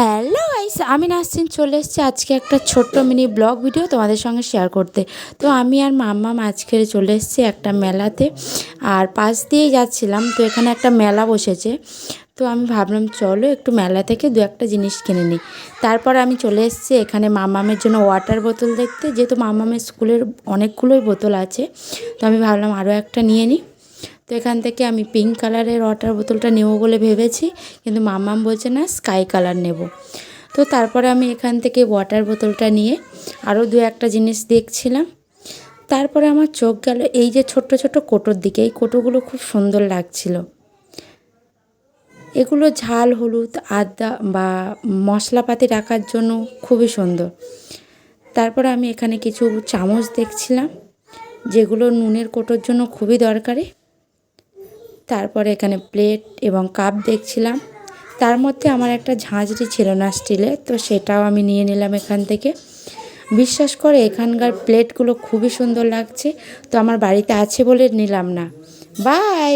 Hello guys, আমি নাসরিন চলে এসেছি আজকে একটা ছোট্ট মিনি ব্লগ ভিডিও তোমাদের সঙ্গে শেয়ার করতে। তো আমি আর মাম্মাম আজকে চলে এসেছি একটা মেলাতে, আর পাশ দিয়েই যাচ্ছিলাম। তো এখানে একটা মেলা বসেছে, তো আমি ভাবলাম চলো একটু মেলা থেকে দু একটা জিনিস কিনে নিই। তারপর আমি চলে এসেছি এখানে মাম্মামের জন্য ওয়াটার বোতল দেখতে, যেহেতু মাম্মামের স্কুলের অনেকগুলোই বোতল আছে, তো আমি ভাবলাম আরও একটা নিয়ে নিই। তো এখান থেকে আমি পিঙ্ক কালারের ওয়াটার বোতলটা নেব বলে ভেবেছি, কিন্তু মাম্মাম বলছে না স্কাই কালার নেব। তো তারপরে আমি এখান থেকে ওয়াটার বোতলটা নিয়ে আরও দু একটা জিনিস দেখছিলাম। তারপরে আমার চোখ গেল এই যে ছোট্ট ছোট্ট কোটোর দিকে। এই কোটোগুলো খুব সুন্দর লাগছিল। এগুলো ঝাল, হলুদ, আদা বা মশলাপাতি রাখার জন্য খুবই সুন্দর। তারপরে আমি এখানে কিছু চামচ দেখছিলাম, যেগুলো নুনের কোটোর জন্য খুবই দরকারি। তারপরে এখানে প্লেট এবং কাপ দেখছিলাম। তার মধ্যে আমার একটা ঝাঁঝরি ছিল না স্টিলের, তো সেটাও আমি নিয়ে নিলাম এখান থেকে। বিশ্বাস করে এখানকার প্লেটগুলো খুবই সুন্দর লাগছে, তো আমার বাড়িতে আছে বলে নিলাম না। বাই।